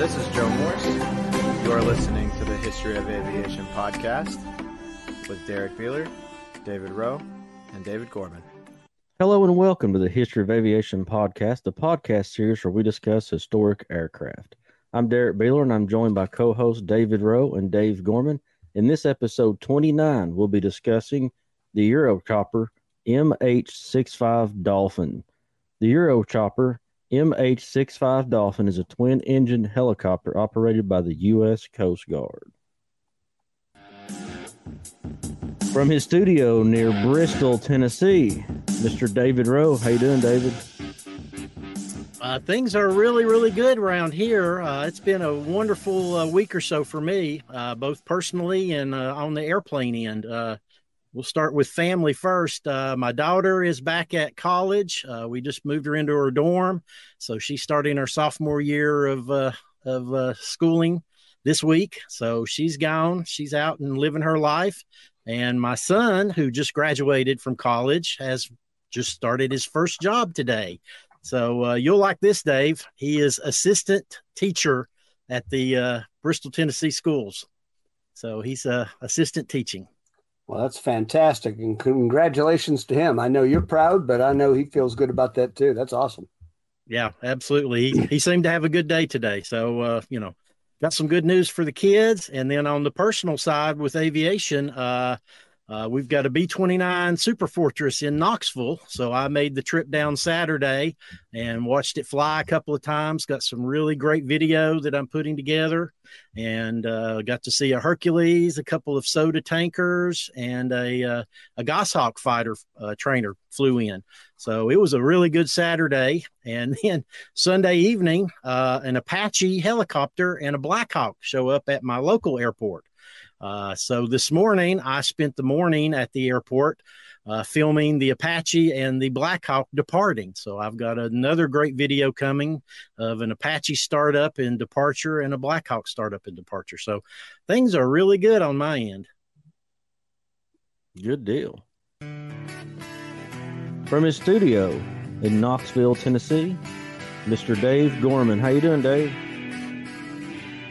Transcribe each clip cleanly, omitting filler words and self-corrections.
This is Joe Morse. You are listening to the History of Aviation podcast with Derrick Beeler, David Rowe, and David Gorman. Hello and welcome to the History of Aviation podcast, the podcast series where we discuss historic aircraft. I'm Derrick Beeler, and I'm joined by co-hosts David Rowe and Dave Gorman. In this episode 29, we'll be discussing the Eurocopter MH-65 Dolphin. The Eurocopter MH-65 Dolphin is a twin-engine helicopter operated by the U.S. Coast Guard. From his studio near Bristol, Tennessee, Mr. David Rowe. How you doing, David? Things are really good around here. It's been a wonderful week or so for me, both personally and on the airplane end. We'll start with family first. My daughter is back at college. We just moved her into her dorm, so she's starting her sophomore year of schooling this week. So she's gone. She's out and living her life. And my son, who just graduated from college, has just started his first job today. So you'll like this, Dave. He is assistant teacher at the Bristol, Tennessee schools. So he's assistant teaching. Well, that's fantastic, and congratulations to him. I know you're proud, but I know he feels good about that too. That's awesome. Yeah, absolutely. He seemed to have a good day today. So, got some good news for the kids. And then on the personal side with aviation, we've got a B-29 Superfortress in Knoxville. So I made the trip down Saturday and watched it fly a couple of times. Got some really great video that I'm putting together, and got to see a Hercules, a couple of soda tankers, and a Goshawk fighter trainer flew in. So it was a really good Saturday. And then Sunday evening, an Apache helicopter and a Black Hawk show up at my local airport. So this morning, I spent the morning at the airport filming the Apache and the Black Hawk departing. So I've got another great video coming of an Apache startup and departure and a Black Hawk startup and departure. So things are really good on my end. Good deal. From his studio in Knoxville, Tennessee, Mr. Dave Gorman. How you doing, Dave?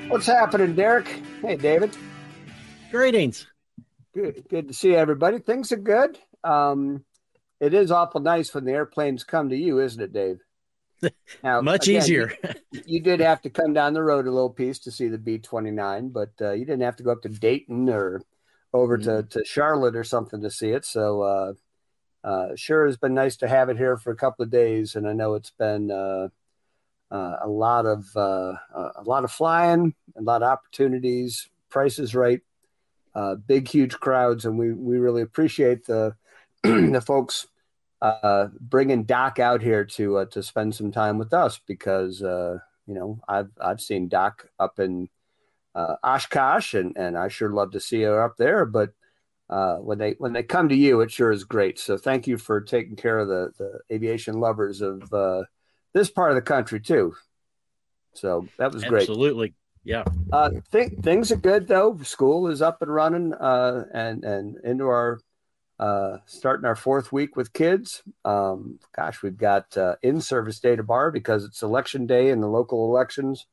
What's happening, Derrick? Hey, David. Greetings. Good to see everybody. Things are good. It is awful nice when the airplanes come to you, isn't it, Dave? Now, Much again, easier. You did have to come down the road a little piece to see the B-29, but you didn't have to go up to Dayton or over to Charlotte or something to see it. So sure has been nice to have it here for a couple of days, and I know it's been a lot of flying, a lot of opportunities, prices right. Big, huge crowds, and we really appreciate the the folks bringing Doc out here to spend some time with us, because I've seen Doc up in Oshkosh, and I sure love to see her up there. But when they come to you, it sure is great. So thank you for taking care of the aviation lovers of this part of the country too. So that was great. Absolutely. Yeah. Things are good though. School is up and running, and into our starting our fourth week with kids. We've got in-service day to bar because it's election day in the local elections.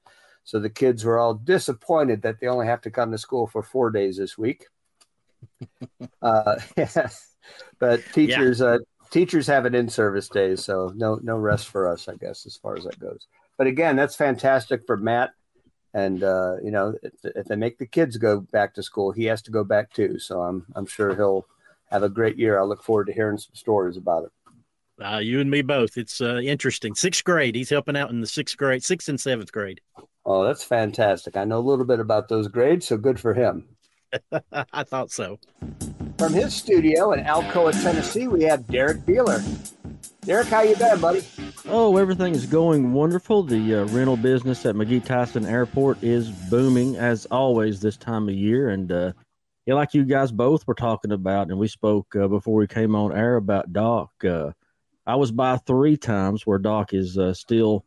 So the kids were all disappointed that they only have to come to school for 4 days this week. But teachers have an in-service day, so no rest for us, I guess, as far as that goes. But again, that's fantastic for Matt. And if they make the kids go back to school, he has to go back too. So I'm sure he'll have a great year. I look forward to hearing some stories about it. You and me both. It's interesting. 6th grade. He's helping out in the 6th and 7th grade. Oh, that's fantastic. I know a little bit about those grades, so good for him. I thought so. From his studio in Alcoa, Tennessee, we have Derrick Beeler. Derrick, how you been, buddy? Oh, everything is going wonderful. The rental business at McGhee Tyson Airport is booming, as always, this time of year. And like you guys both were talking about, and we spoke before we came on air about Doc. I was by 3 times where Doc is still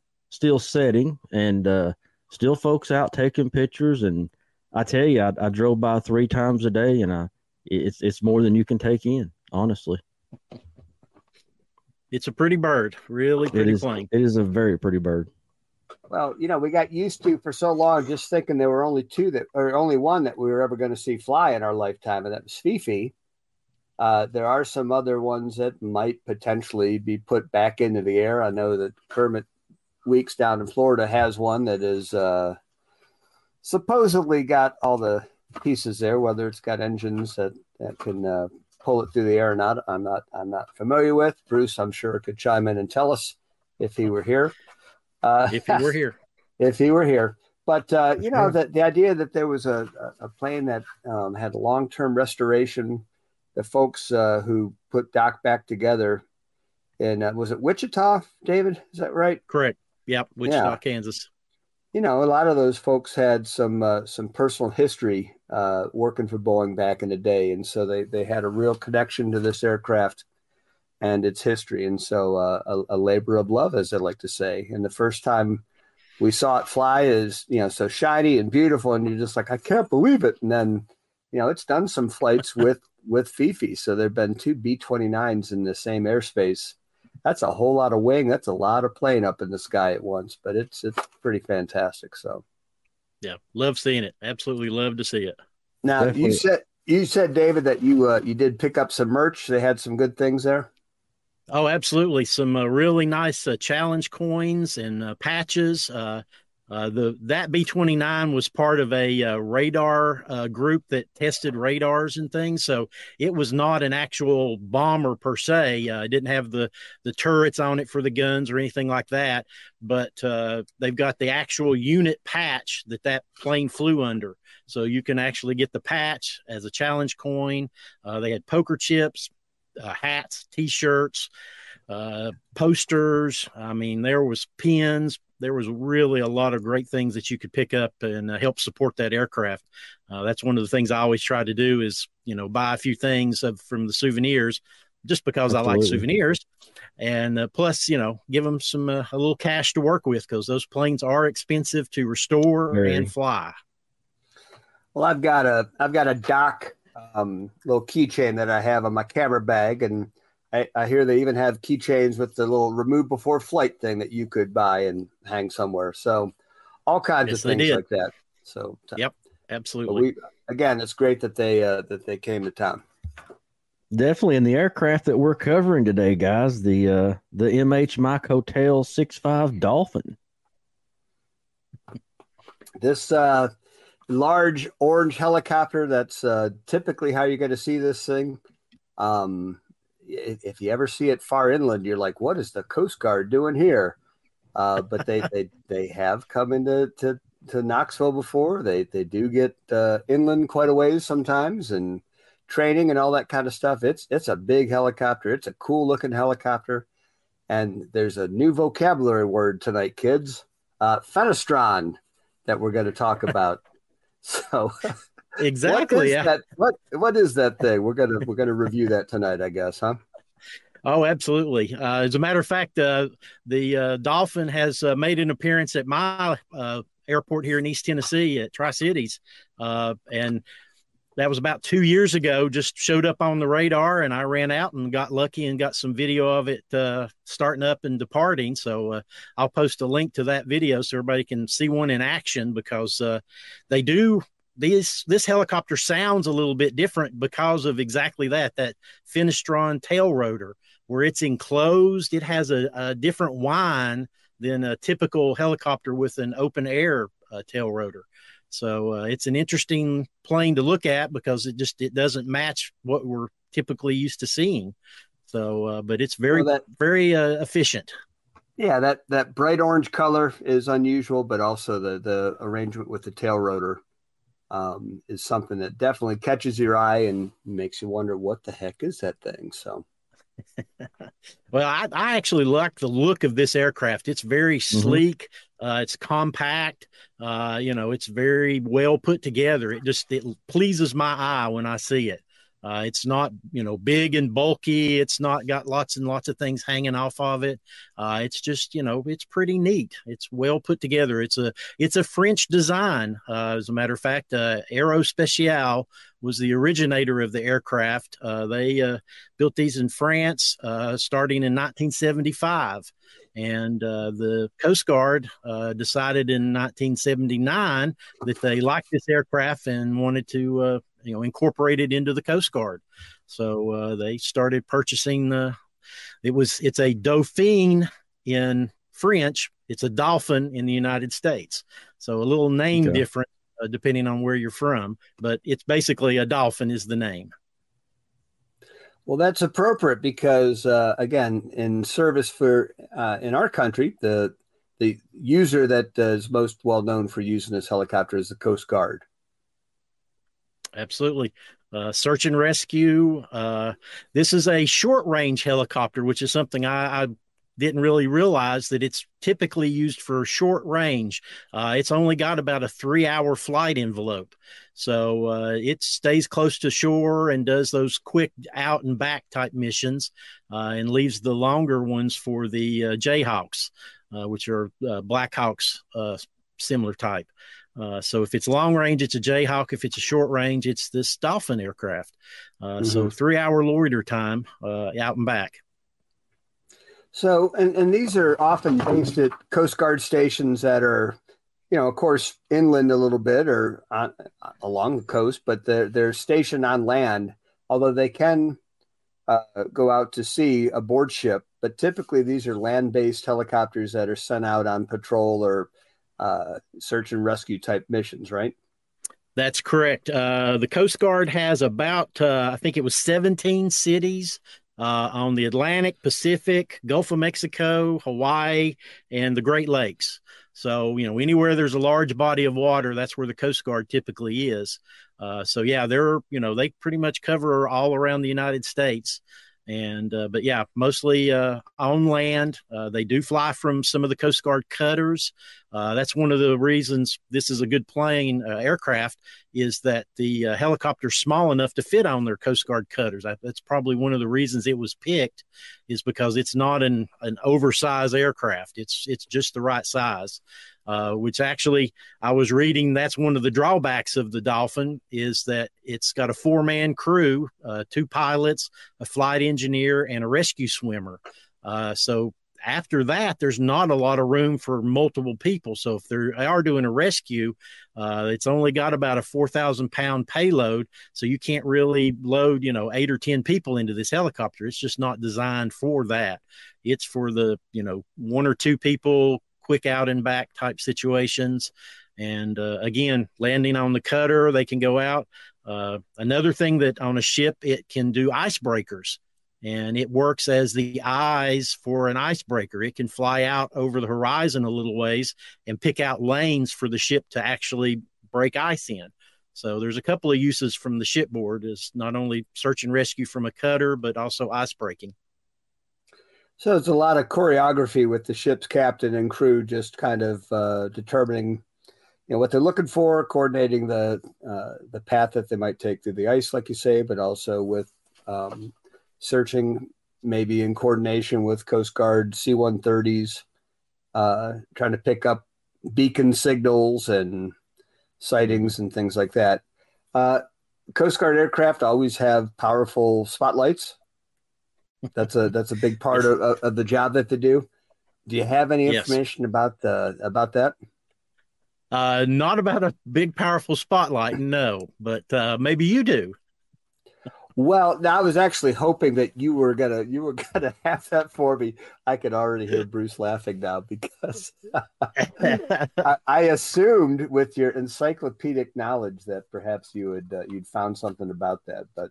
setting, and still folks out taking pictures. And I tell you, I drove by 3 times a day, and it's more than you can take in, honestly. It's a pretty bird, really pretty plane. It is a very pretty bird. Well, we got used to for so long just thinking there were only one that we were ever going to see fly in our lifetime, and that was Fifi. There are some other ones that might potentially be put back into the air. I know that Kermit Weeks down in Florida has one that is supposedly got all the pieces there, whether it's got engines that can pull it through the air or not. I'm not familiar with. Bruce, I'm sure, could chime in and tell us if he were here. If he were here. If he were here. But, the idea that there was a plane that had a long-term restoration, the folks who put Doc back together in, was it Wichita, David? Is that right? Correct. Yep, Wichita, Kansas. A lot of those folks had some personal history working for Boeing back in the day. And so they had a real connection to this aircraft and its history. And so a labor of love, as I like to say. And the first time we saw it fly is, so shiny and beautiful. And you're just like, I can't believe it. And then, it's done some flights with Fifi. So there've been 2 B-29s in the same airspace. That's a whole lot of wing. That's a lot of plane up in the sky at once, but it's pretty fantastic. So, yeah, love seeing it. Absolutely love to see it. Now, definitely. You said, David, that you did pick up some merch. They had some good things there. Oh, absolutely. Some really nice challenge coins and patches. That B-29 was part of a radar group that tested radars and things. So it was not an actual bomber per se. It didn't have the turrets on it for the guns or anything like that. But they've got the actual unit patch that plane flew under. So you can actually get the patch as a challenge coin. They had poker chips, hats, T-shirts, posters. I mean, there was pins. There was really a lot of great things that you could pick up and help support that aircraft. That's one of the things I always try to do is, buy a few things from the souvenirs just because I like souvenirs. And plus, give them a little cash to work with because those planes are expensive to restore and fly. Well, I've got a Doc little keychain that I have on my camera bag, and I hear they even have keychains with the little remove before flight thing that you could buy and hang somewhere. So all kinds of things like that. So yep, absolutely. Again, it's great that they came to town. Definitely. And the aircraft that we're covering today, guys, the MH Mike Hotel 65 Dolphin. This large orange helicopter, that's typically how you're going to see this thing. If you ever see it far inland, you're like, what is the Coast Guard doing here? But they have come into Knoxville before. They do get inland quite a ways sometimes, and training and all that kind of stuff. It's a big helicopter. It's a cool looking helicopter. And there's a new vocabulary word tonight, kids. Fenestron that we're going to talk about. So exactly. What is that thing? We're gonna review that tonight, I guess, huh? Oh, absolutely. As a matter of fact, the Dolphin has made an appearance at my airport here in East Tennessee at Tri-Cities, and that was about 2 years ago. Just showed up on the radar, and I ran out and got lucky and got some video of it starting up and departing. So I'll post a link to that video so everybody can see one in action, because they do. This helicopter sounds a little bit different because of exactly that Fenestron tail rotor, where it's enclosed. It has a different whine than a typical helicopter with an open air tail rotor. So it's an interesting plane to look at because it doesn't match what we're typically used to seeing. So, but it's very efficient. Yeah, that bright orange color is unusual, but also the arrangement with the tail rotor is something that definitely catches your eye and makes you wonder what the heck is that thing. So, well, I actually like the look of this aircraft. It's very sleek. It's compact. It's very well put together. It pleases my eye when I see it. It's not, big and bulky. It's not got lots and lots of things hanging off of it. It's just, it's pretty neat. It's well put together. It's a French design. As a matter of fact, Aerospatiale was the originator of the aircraft. They built these in France starting in 1975. And the Coast Guard decided in 1979 that they liked this aircraft and wanted to incorporate it into the Coast Guard. So they started purchasing it's a Dolphin in French. It's a Dolphin in the United States. So a little name different depending on where you're from, but it's basically a Dolphin is the name. Well, that's appropriate because, again, in service for in our country, the user that is most well known for using this helicopter is the Coast Guard. Absolutely. Search and rescue. This is a short range helicopter, which is something I didn't really realize that it's typically used for short range. It's only got about a 3-hour flight envelope. So it stays close to shore and does those quick out and back type missions and leaves the longer ones for the Jayhawks, which are Blackhawks, similar type. So if it's long range, it's a Jayhawk. If it's a short range, it's this Dolphin aircraft. So 3-hour loiter time out and back. So, and these are often based at Coast Guard stations that are, of course, inland a little bit or along the coast, but they're stationed on land, although they can go out to sea aboard ship. But typically these are land-based helicopters that are sent out on patrol or search and rescue type missions, right? That's correct. The Coast Guard has about, I think it was 17 cities on the Atlantic, Pacific, Gulf of Mexico, Hawaii, and the Great Lakes. So, anywhere there's a large body of water, that's where the Coast Guard typically is. They pretty much cover all around the United States. But mostly on land. They do fly from some of the Coast Guard cutters. That's one of the reasons this is a good plane aircraft is that the helicopter's small enough to fit on their Coast Guard cutters. That's probably one of the reasons it was picked is because it's not an oversized aircraft. It's just the right size. Which actually I was reading that's one of the drawbacks of the Dolphin is that it's got a 4-man crew, 2 pilots, a flight engineer, and a rescue swimmer. So after that, there's not a lot of room for multiple people. So if they are doing a rescue, it's only got about a 4,000-pound payload. So you can't really load, 8 or 10 people into this helicopter. It's just not designed for that. It's for the, 1 or 2 people, quick out and back type situations. And again, landing on the cutter, they can go out. Another thing that on a ship, it can do icebreakers, and it works as the eyes for an icebreaker. It can fly out over the horizon a little ways and pick out lanes for the ship to actually break ice in. So there's a couple of uses from the shipboard is not only search and rescue from a cutter, but also icebreaking. So it's a lot of choreography with the ship's captain and crew, just kind of determining, what they're looking for, coordinating the path that they might take through the ice, like you say, but also with searching, maybe in coordination with Coast Guard C-130s, trying to pick up beacon signals and sightings and things like that. Coast Guard aircraft always have powerful spotlights. That's a big part of the job that they do. Do you have any information about that? Not about a big, powerful spotlight, no, but maybe you do. Well, I was actually hoping that you were gonna have that for me. I could already hear Bruce laughing now because I assumed with your encyclopedic knowledge that perhaps you'd found something about that, but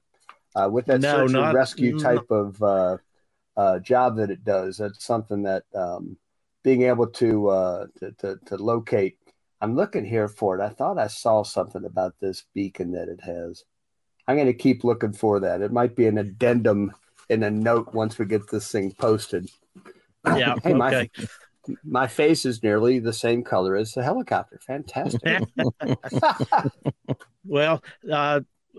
with that search and rescue type of job that it does, that's something that being able to locate. I'm looking here for it. I thought I saw something about this beacon that it has. I'm going to keep looking for that. It might be an addendum in a note once we get this thing posted. Yeah. Hey, okay. My face is nearly the same color as the helicopter. Fantastic. Well,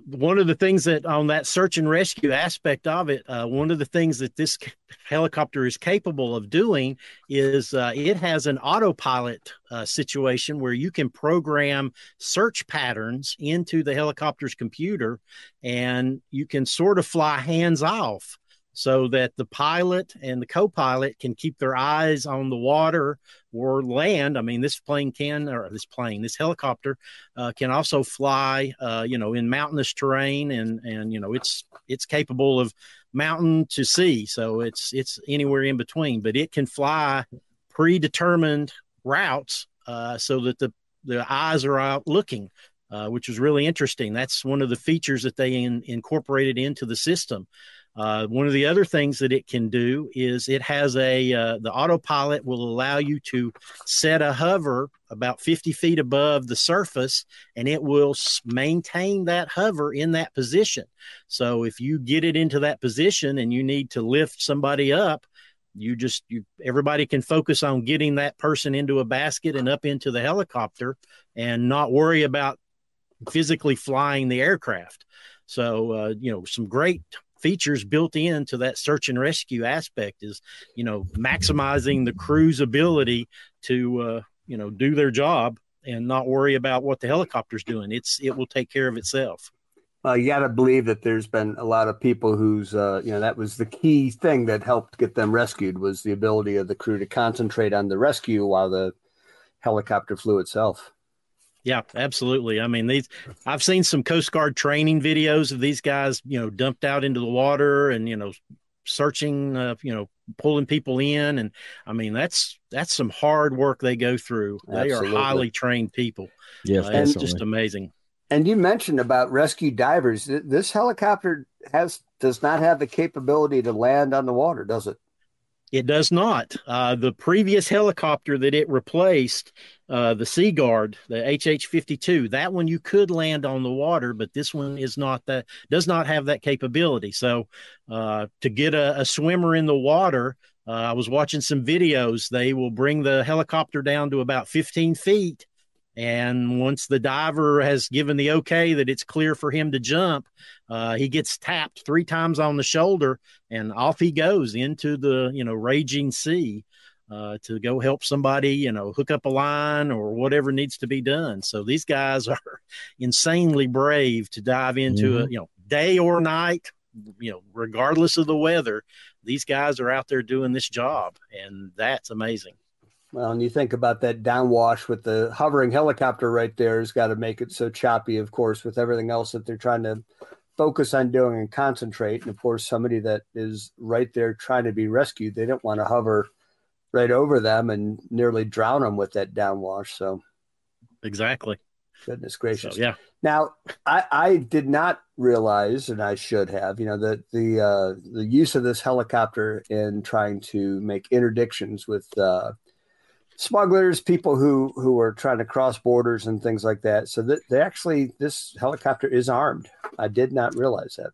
one of the things that on that search and rescue aspect of it, one of the things that this helicopter is capable of doing is it has an autopilot situation where you can program search patterns into the helicopter's computer and you can sort of fly hands off. so that the pilot and the co-pilot can keep their eyes on the water or land. I mean, this helicopter can also fly, in mountainous terrain, and it's capable of mountain to sea. So it's anywhere in between, but it can fly predetermined routes so that the eyes are out looking, which is really interesting. That's one of the features that they incorporated into the system. One of the other things that it can do is it has the autopilot will allow you to set a hover about 50 feet above the surface, and it will maintain that hover in that position. So if you get it into that position and you need to lift somebody up, everybody can focus on getting that person into a basket and up into the helicopter and not worry about physically flying the aircraft. So, some great features built into that search and rescue aspect is, maximizing the crew's ability to, do their job and not worry about what the helicopter's doing. It will take care of itself. Well, you got to believe that there's been a lot of people whose, that was the key thing that helped get them rescued, was the ability of the crew to concentrate on the rescue while the helicopter flew itself. Yeah, absolutely. I mean, I've seen some Coast Guard training videos of these guys, dumped out into the water and, searching, pulling people in. And I mean, that's some hard work they go through. Absolutely. They are highly trained people. Yes, it's just amazing. And you mentioned about rescue divers. This helicopter does not have the capability to land on the water, does it? It does not. The previous helicopter that it replaced, the Sea Guard, the MH-65, that one you could land on the water, but this one does not have that capability. So to get a swimmer in the water, I was watching some videos. They will bring the helicopter down to about 15 feet. And once the diver has given the okay that it's clear for him to jump, he gets tapped 3 times on the shoulder and off he goes into the, raging sea to go help somebody, hook up a line or whatever needs to be done. So these guys are insanely brave to dive into a, day or night, regardless of the weather. These guys are out there doing this job, and that's amazing. Well, and you think about that downwash with the hovering helicopter right there has got to make it so choppy, of course, with everything else that they're trying to focus on doing and concentrate. And of course, somebody that is right there trying to be rescued, they don't want to hover right over them and nearly drown them with that downwash. So exactly. Goodness gracious. So, yeah. Now, I did not realize, and I should have, that the use of this helicopter in trying to make interdictions with smugglers, people who are trying to cross borders and things like that. So that this helicopter is armed. I did not realize that.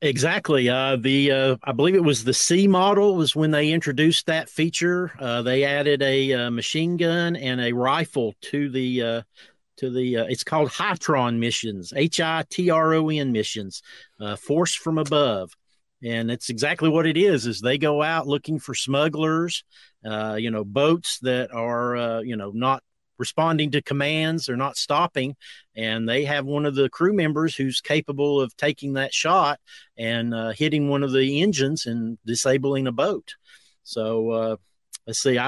Exactly. I believe it was the C model was when they introduced that feature. They added a machine gun and a rifle to the it's called HITRON missions, HITRON missions, force from above. And it's exactly what it is they go out looking for smugglers, boats that are, not responding to commands or not stopping. And they have one of the crew members who's capable of taking that shot and hitting one of the engines and disabling a boat. So let's see,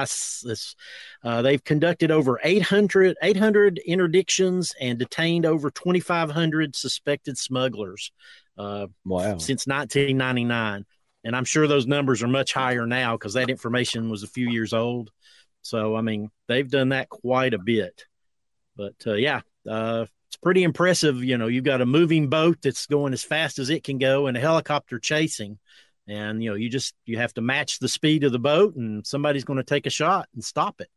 they've conducted over 800 interdictions and detained over 2,500 suspected smugglers. Wow. Since 1999. And I'm sure those numbers are much higher now because that information was a few years old. So, I mean, they've done that quite a bit. But, it's pretty impressive. You've got a moving boat that's going as fast as it can go and a helicopter chasing. And, you have to match the speed of the boat and somebody's going to take a shot and stop it.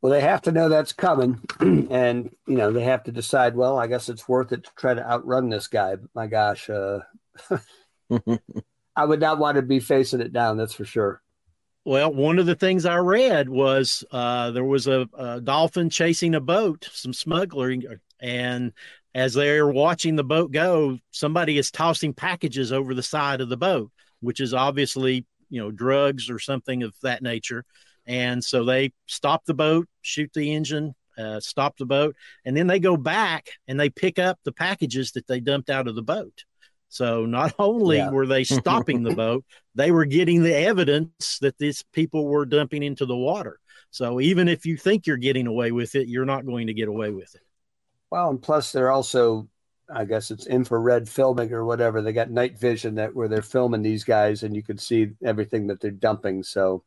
Well, they have to know that's coming, and, they have to decide, well, I guess it's worth it to try to outrun this guy. But my gosh, I would not want to be facing it down, that's for sure. Well, one of the things I read was there was a dolphin chasing a boat, some smuggling, and as they're watching the boat go, somebody is tossing packages over the side of the boat, which is obviously, drugs or something of that nature. And so they stop the boat, shoot the engine, stop the boat, and then they go back and they pick up the packages that they dumped out of the boat. So not only were they stopping the boat, they were getting the evidence that these people were dumping into the water. So even if you think you're getting away with it, you're not going to get away with it. Well, and plus they're also, I guess it's infrared filming or whatever. They got night vision where they're filming these guys and you can see everything that they're dumping. So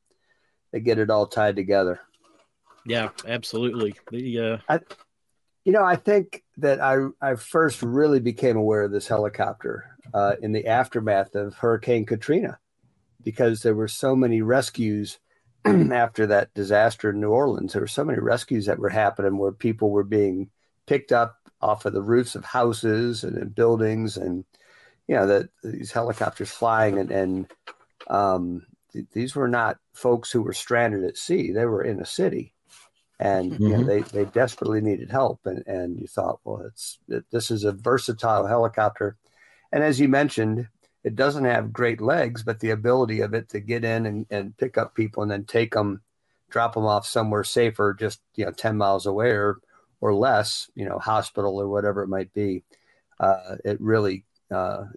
they get it all tied together. Yeah, absolutely. I think that I first really became aware of this helicopter in the aftermath of Hurricane Katrina, because there were so many rescues after that disaster in New Orleans. There were so many rescues that were happening where people were being picked up off of the roofs of houses and in buildings, and these helicopters flying, and these were not folks who were stranded at sea. They were in a city. And they desperately needed help, and you thought, well, this is a versatile helicopter, and as you mentioned, it doesn't have great legs, but the ability of it to get in and pick up people and then drop them off somewhere safer, just 10 miles away or less, hospital or whatever it might be. It really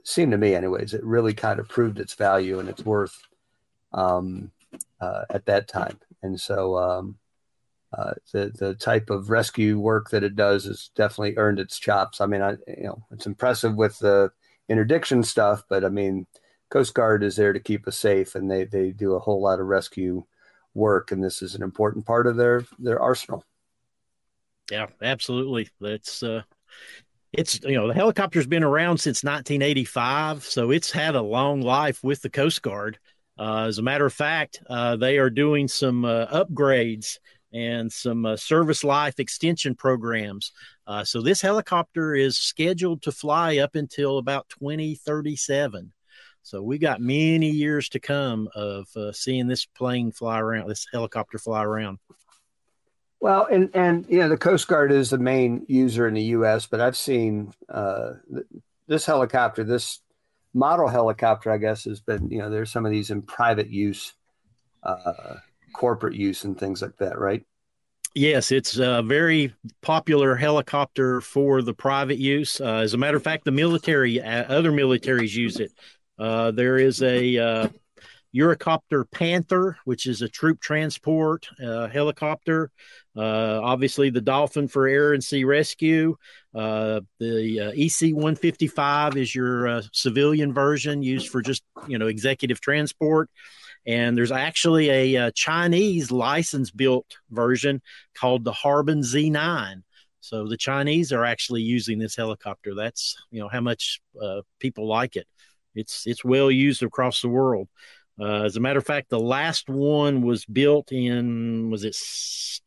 seemed to me, anyways, it really kind of proved its value and its worth at that time, and so. The type of rescue work that it does has definitely earned its chops. I mean, it's impressive with the interdiction stuff, but I mean, Coast Guard is there to keep us safe, and they do a whole lot of rescue work, and this is an important part of their arsenal. Yeah, absolutely. It's the helicopter's been around since 1985, so it's had a long life with the Coast Guard. As a matter of fact, they are doing some upgrades and some service life extension programs. So this helicopter is scheduled to fly up until about 2037. So we got many years to come of seeing this plane fly around, this helicopter fly around. Well, and the Coast Guard is the main user in the U.S., but I've seen this helicopter, this model helicopter, I guess, has been, there's some of these in private use, corporate use and things like that, right? Yes, it's a very popular helicopter for the private use. As a matter of fact, the military, other militaries use it. There is a Eurocopter Panther, which is a troop transport helicopter. Obviously, the Dolphin for air and sea rescue. The EC-155 is your civilian version used for just, executive transport. And there's actually a Chinese license-built version called the Harbin Z9. So the Chinese are actually using this helicopter. That's, how much people like it. It's well used across the world. As a matter of fact, the last one was built in, was it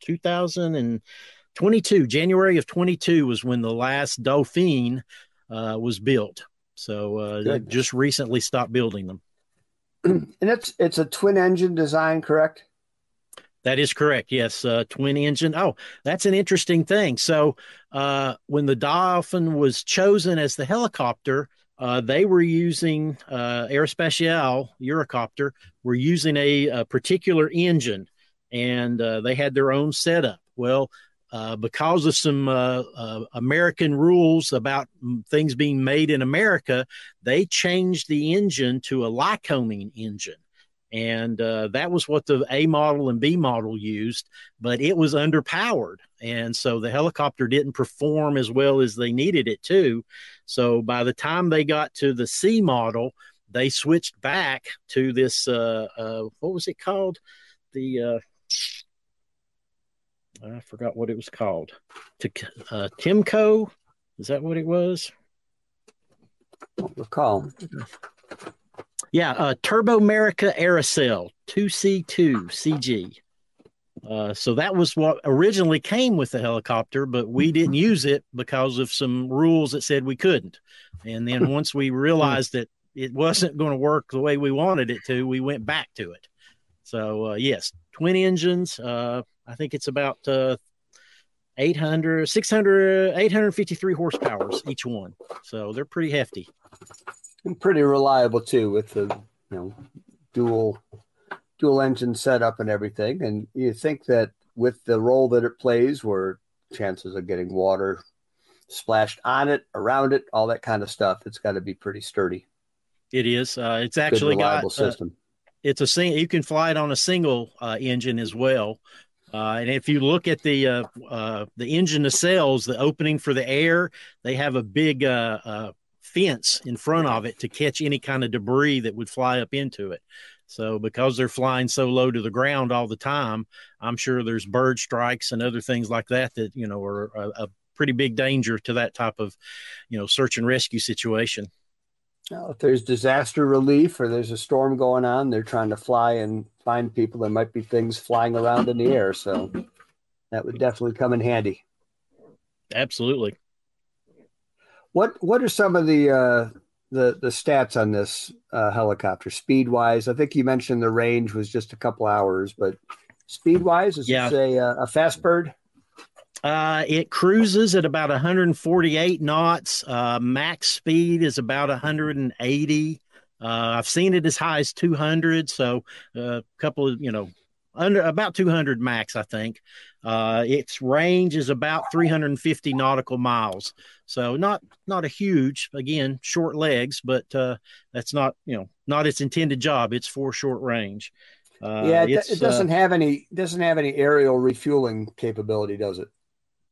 2022? January of 22 was when the last Dolphin was built. So they just recently stopped building them. And it's a twin engine design, correct? That is correct. Yes. Twin engine. Oh, that's an interesting thing. So when the Dolphin was chosen as the helicopter, they were using Aerospatiale Eurocopter were using a particular engine, and they had their own setup. Well, because of some American rules about things being made in America, they changed the engine to a Lycoming engine. And that was what the A model and B model used, but it was underpowered. And so the helicopter didn't perform as well as they needed it to. So by the time they got to the C model, they switched back to this, what was it called? I forgot what it was called. Timco? Is that what it was? Don't recall. Yeah, Turbomerica Aerocell 2C2 CG. So that was what originally came with the helicopter, but we didn't use it because of some rules that said we couldn't. And then once we realized that it wasn't going to work the way we wanted it to, we went back to it. So, yes, twin engines. I think it's about 853 horsepower each one. So they're pretty hefty. And pretty reliable too, with the dual engine setup and everything. And you think that with the role that it plays, where chances of getting water splashed on it, around it, all that kind of stuff. It's got to be pretty sturdy. It is. It's actually good, reliable system. It's you can fly it on a single engine as well. And if you look at the engine nacelles, the opening for the air, they have a big fence in front of it to catch any kind of debris that would fly up into it. So because they're flying so low to the ground all the time, I'm sure there's bird strikes and other things like that are a pretty big danger to that type of, search and rescue situation. Now, if there's disaster relief or there's a storm going on, they're trying to fly and find people. There might be things flying around in the air. So that would definitely come in handy. Absolutely. What are some of the stats on this helicopter speed wise? I think you mentioned the range was just a couple hours, but speed wise, is it a fast bird? It cruises at about 148 knots. Max speed is about 180. I've seen it as high as 200. So a couple of, under about 200 max, I think. Its range is about 350 nautical miles. So not a huge, again, short legs, but that's not its intended job. It's for short range. It doesn't have any aerial refueling capability, does it?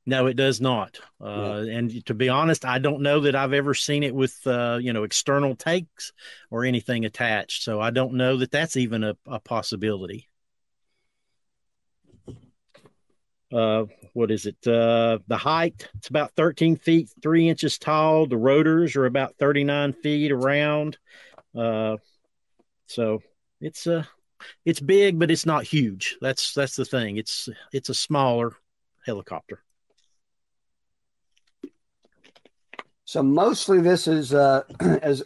No, it does not. And to be honest, I don't know that I've ever seen it with, external tanks or anything attached. So I don't know that that's even a possibility. What is it? The height, it's about 13 feet, 3 inches tall. The rotors are about 39 feet around. So it's big, but it's not huge. That's the thing. It's a smaller helicopter. So mostly this is, as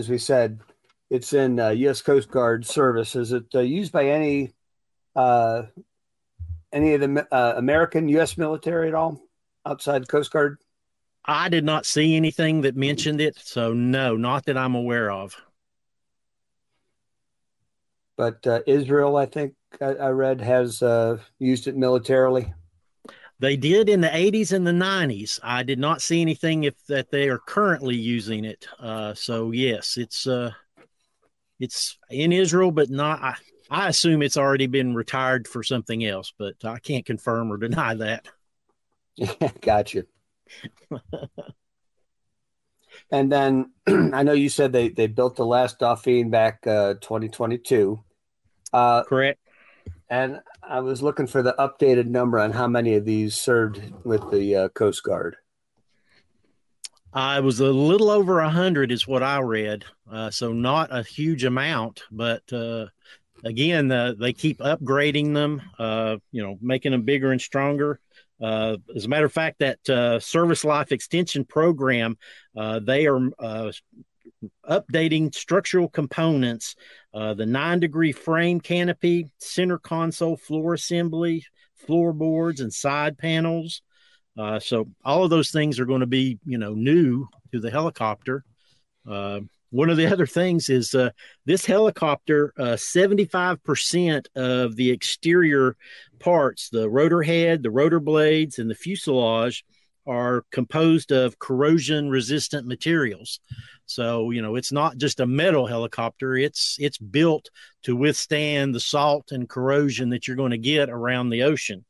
we said, it's in U.S. Coast Guard service. Is it used by any of the American U.S. military at all outside the Coast Guard? I did not see anything that mentioned it, so no, not that I'm aware of. But Israel, I think I read, has used it militarily. They did in the 80s and the 90s. I did not see anything that they are currently using it. So yes, it's in Israel, but not. I assume it's already been retired for something else, but I can't confirm or deny that. Gotcha. And then I know you said they built the last Dolphin back 2022. Correct. And I was looking for the updated number on how many of these served with the Coast Guard. I was a little over 100 is what I read. So not a huge amount, but again, they keep upgrading them, making them bigger and stronger. As a matter of fact, that service life extension program, they are updating structural components, the 9-degree frame canopy, center console floor assembly, floorboards, and side panels. So all of those things are going to be, new to the helicopter. One of the other things is this helicopter, 75% of the exterior parts, the rotor head, the rotor blades, and the fuselage are composed of corrosion-resistant materials. So, it's not just a metal helicopter. It's built to withstand the salt and corrosion that you're going to get around the ocean.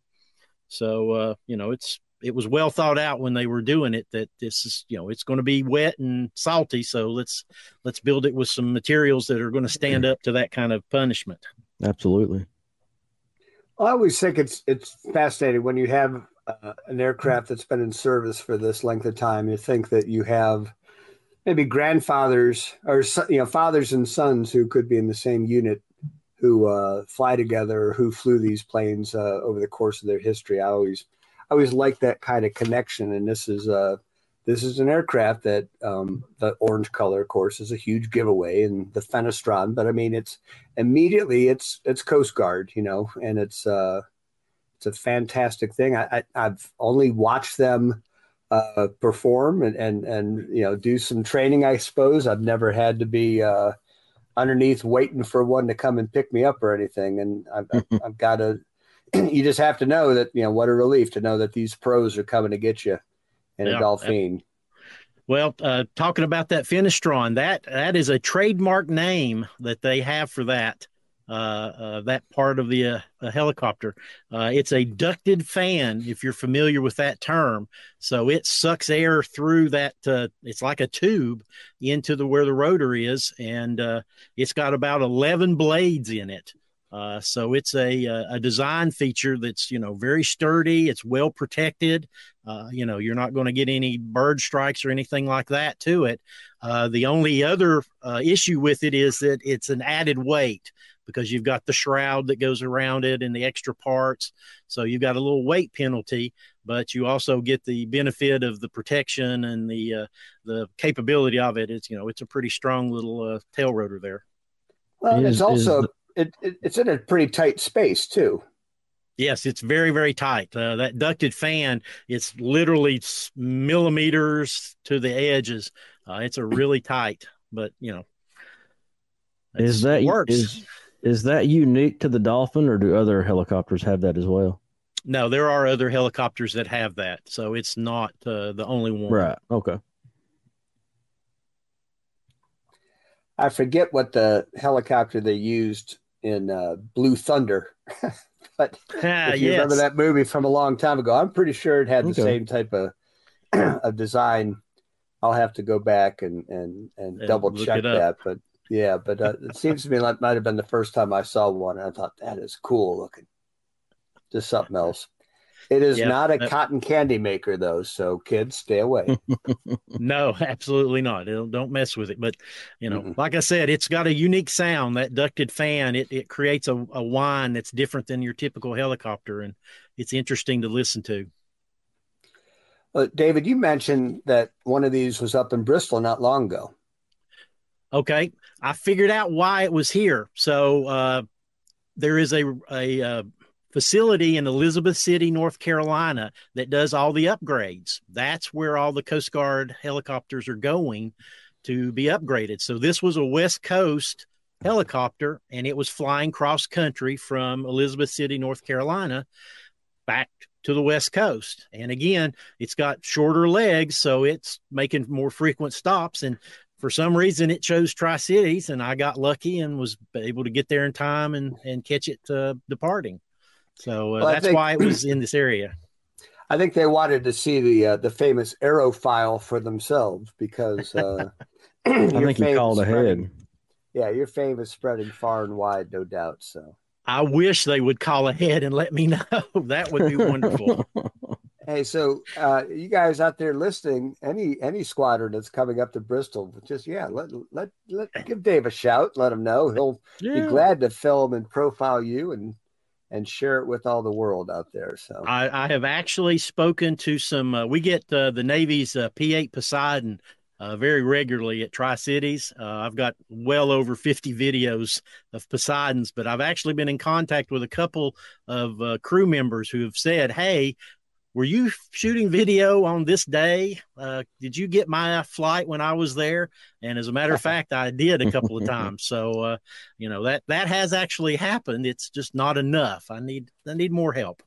So, it was well thought out when they were doing it that this is, it's going to be wet and salty. So let's build it with some materials that are going to stand up to that kind of punishment. Absolutely. I always think it's fascinating when you have an aircraft that's been in service for this length of time. You think that you have maybe grandfathers or fathers and sons who could be in the same unit who fly together or who flew these planes over the course of their history. I always like that kind of connection. And this is an aircraft that the orange color, of course, is a huge giveaway, and the Fenestron. But I mean, it's Coast Guard, and it's a fantastic thing. I've only watched them perform and do some training, I suppose. I've never had to be underneath waiting for one to come and pick me up or anything. And I've got to. You just have to know that, what a relief to know that these pros are coming to get you and a Dolphin. Well, talking about that Finistron, that is a trademark name that they have for that part of the helicopter. It's a ducted fan, if you're familiar with that term. So it sucks air through that. It's like a tube into where the rotor is, and it's got about 11 blades in it. So it's a design feature that's, very sturdy. It's well protected. You're not going to get any bird strikes or anything like that to it. The only other issue with it is that it's an added weight because you've got the shroud that goes around it and the extra parts. So you've got a little weight penalty, but you also get the benefit of the protection and the capability of it. It's a pretty strong little tail rotor there. Well, it's also it's in a pretty tight space too. Yes, it's very, very tight. That ducted fan, it's literally millimeters to the edges. It's a really tight, but it works. Is that unique to the Dolphin, or do other helicopters have that as well? No, there are other helicopters that have that, so it's not the only one. Right. Okay. I forget what the helicopter they used in Blue Thunder, but if you remember that movie from a long time ago, I'm pretty sure it had the same type of design. I'll have to go back and double check that, but it seems to me like might have been the first time I saw one, and I thought that is cool looking. Just something else. It is not a cotton candy maker, though, so kids, stay away. No, absolutely not. Don't mess with it. But, like I said, it's got a unique sound. That ducted fan, it creates a whine that's different than your typical helicopter, and it's interesting to listen to. David, you mentioned that one of these was up in Bristol not long ago. Okay. I figured out why it was here. So there is a facility in Elizabeth City, North Carolina, that does all the upgrades. That's where all the Coast Guard helicopters are going to be upgraded. So this was a West Coast helicopter, and it was flying cross country from Elizabeth City, North Carolina, back to the West Coast. And again, it's got shorter legs, so it's making more frequent stops. And for some reason, it chose Tri-Cities, and I got lucky and was able to get there in time and catch it departing. So that's why it was in this area. I think they wanted to see the famous aerophile for themselves because I think you called ahead. Yeah, your fame is spreading far and wide, no doubt. So I wish they would call ahead and let me know. That would be wonderful. Hey, so you guys out there listening, any squadron that's coming up to Bristol, just let give Dave a shout. Let him know he'll be glad to film and profile you and share it with all the world out there. So I have actually spoken to some. We get the Navy's P-8 Poseidon very regularly at Tri-Cities. I've got well over 50 videos of Poseidons, but I've actually been in contact with a couple of crew members who have said, "Hey, were you shooting video on this day? Did you get my flight when I was there?" And as a matter of fact, I did a couple of times. So, that has actually happened. It's just not enough. I need more help.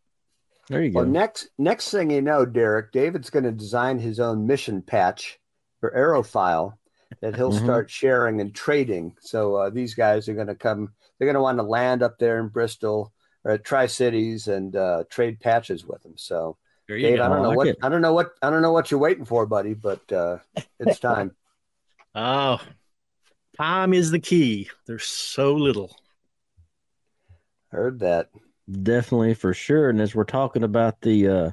There you go. Well, next thing you know, Derrick, David's going to design his own mission patch for Aerophile that he'll start sharing and trading. So these guys are going to come. They're going to want to land up there in Bristol or at Tri-Cities and trade patches with them. So. Dave, I don't know what you're waiting for, buddy, but it's time. Oh, time is the key. There's so little. Heard that. Definitely, for sure. And as we're talking about the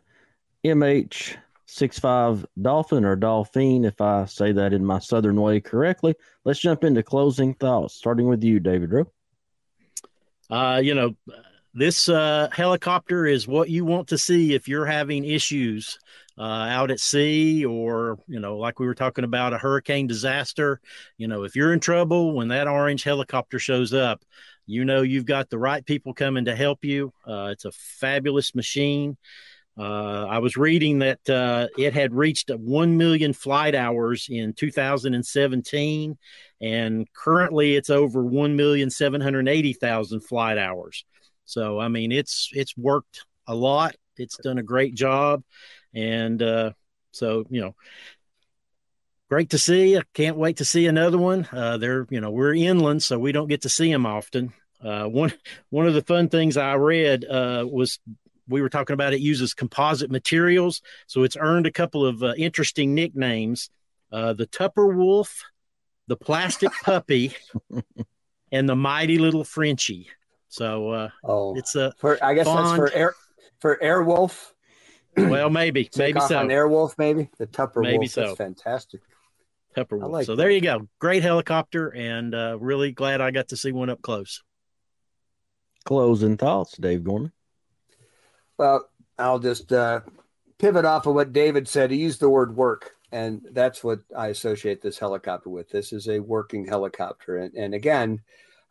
MH-65 Dolphin or Dolphin, if I say that in my Southern way correctly, let's jump into closing thoughts, starting with you, David Rowe. This helicopter is what you want to see if you're having issues out at sea or, like we were talking about, a hurricane disaster. If you're in trouble, when that orange helicopter shows up, you've got the right people coming to help you. It's a fabulous machine. I was reading that it had reached 1 million flight hours in 2017, and currently it's over 1,780,000 flight hours. So, it's worked a lot. It's done a great job. And, So, great to see. I can't wait to see another one. We're inland, so we don't get to see them often. One of the fun things I read was we were talking about it uses composite materials, so it's earned a couple of interesting nicknames: the Tupper Wolf, the Plastic Puppy, and the Mighty Little Frenchie. So it's a I guess fond, that's for Airwolf. Well, maybe so. On Airwolf, maybe the Tupper maybe Wolf. So. That's fantastic. Tupper Wolf. Like so that. There you go. Great helicopter, and really glad I got to see one up close. Closing thoughts, Dave Gorman. Well, I'll just pivot off of what David said. He used the word work, and that's what I associate this helicopter with. This is a working helicopter. And again,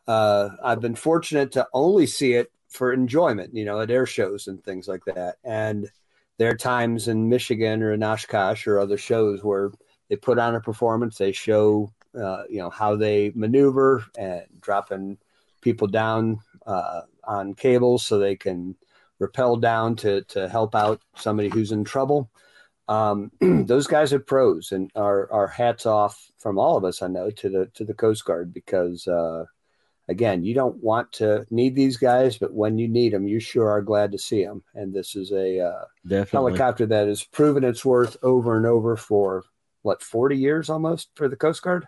I've been fortunate to only see it for enjoyment, at air shows and things like that. And there are times in Michigan or in Oshkosh or other shows where they put on a performance. They show, how they maneuver and dropping people down on cables so they can rappel down to help out somebody who's in trouble. Those guys are pros, and our hats off from all of us, I know, to the Coast Guard, because again, you don't want to need these guys, but when you need them, you sure are glad to see them. And this is a helicopter that has proven its worth over and over for 40 years almost for the Coast Guard.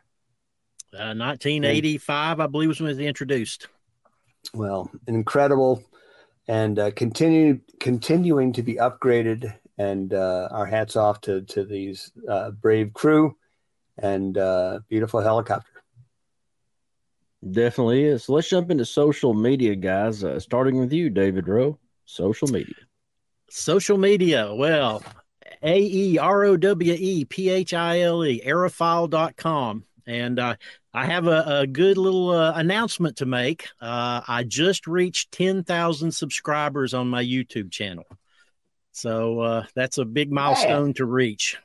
1985, I believe, was when it was introduced. Well, incredible, and continuing to be upgraded. And our hats off to these brave crew and beautiful helicopter. Definitely is. So let's jump into social media, guys. Starting with you, David Rowe. Social media. Well, AEROWEPHILE, aerophile.com. And I have a good little announcement to make. I just reached 10,000 subscribers on my YouTube channel. So that's a big milestone to reach.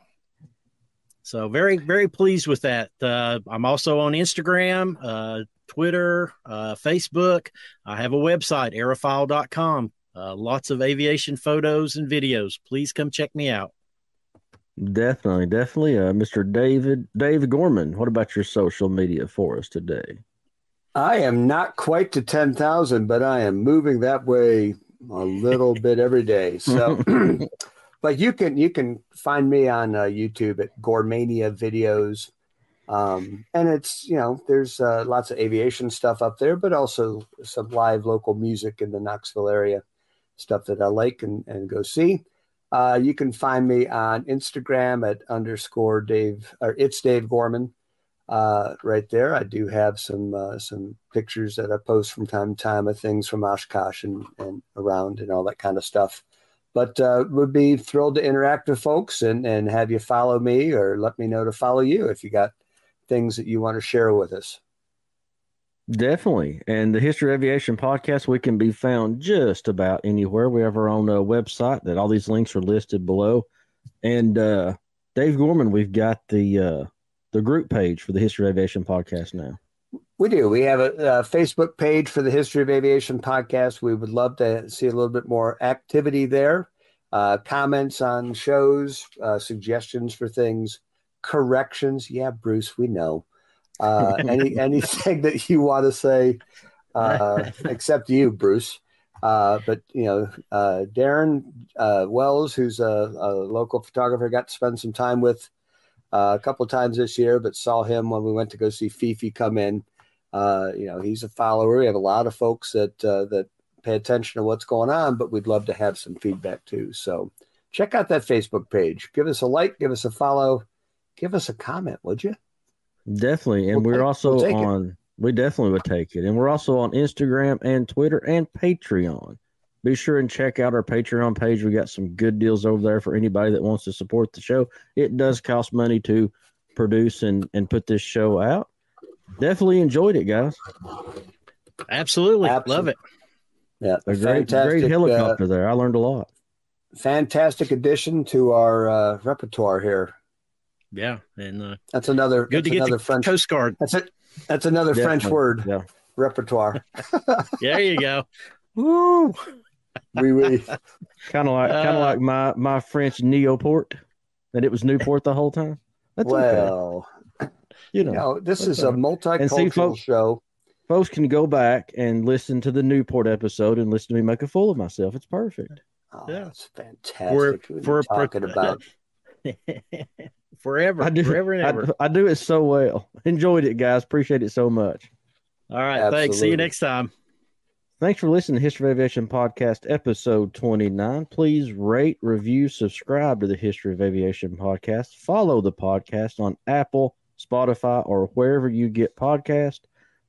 So very, very pleased with that. I'm also on Instagram, Twitter, Facebook. I have a website, aerophile.com. Lots of aviation photos and videos. Please come check me out. Definitely. Mr. David Gorman, what about your social media for us today? I am not quite to 10,000, but I am moving that way a little bit every day. So, but you can find me on YouTube at Gormania Videos. And it's, there's lots of aviation stuff up there, but also some live local music in the Knoxville area, stuff that I like and go see. You can find me on Instagram at _Dave, or it's Dave Gorman. Right there, I do have some pictures that I post from time to time of things from Oshkosh and around and all that kind of stuff. But would be thrilled to interact with folks and have you follow me or let me know to follow you if you got things that you want to share with us. Definitely. And the History of Aviation podcast, we can be found just about anywhere. We have our own website that all these links are listed below. And Dave Gorman, we've got the group page for the History of Aviation podcast now. We do. We have a Facebook page for the History of Aviation podcast. We would love to see a little bit more activity there. Comments on shows, suggestions for things, corrections. Yeah, Bruce, we know. Anything that you want to say, except you, Bruce. But Darren Wells, who's a local photographer, got to spend some time with a couple of times this year, but saw him when we went to go see Fifi come in. He's a follower. We have a lot of folks that pay attention to what's going on, but we'd love to have some feedback too. So check out that Facebook page. Give us a like, give us a follow, give us a comment, would you? Definitely. And we're also on, we definitely would take it. And we're also on Instagram and Twitter and Patreon. Be sure and check out our Patreon page. We got some good deals over there for anybody that wants to support the show. It does cost money to produce and put this show out. Definitely enjoyed it, guys. Absolutely. Love it. Yeah. A great helicopter there. I learned a lot. Fantastic addition to our repertoire here. Yeah, and that's another good to get the French Coast Guard. That's another French word. Yeah. Repertoire. There you go. Woo. Oui. Kind of like my French Neoport. that it was Newport the whole time? That's well, okay. This is all a right. multicultural show. Folks can go back and listen to the Newport episode and listen to me make a fool of myself. It's perfect. Oh, Yeah. that's fantastic. We're talking about forever and ever. I do it so well. Enjoyed it, guys. Appreciate it so much. All right. Absolutely. Thanks. See you next time. Thanks for listening to History of Aviation Podcast, episode 29. Please rate, review, subscribe to the History of Aviation Podcast. Follow the podcast on Apple, Spotify, or wherever you get podcasts.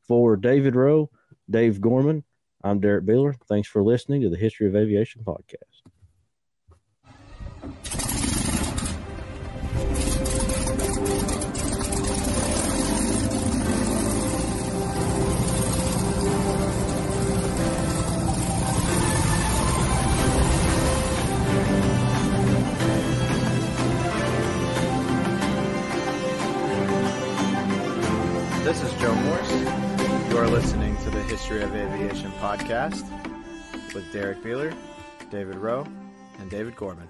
For David Rowe, Dave Gorman, I'm Derrick Beeler. Thanks for listening to the History of Aviation Podcast. This is Joe Morse. You are listening to the History of Aviation podcast with Derrick Beeler, David Rowe, and David Gorman.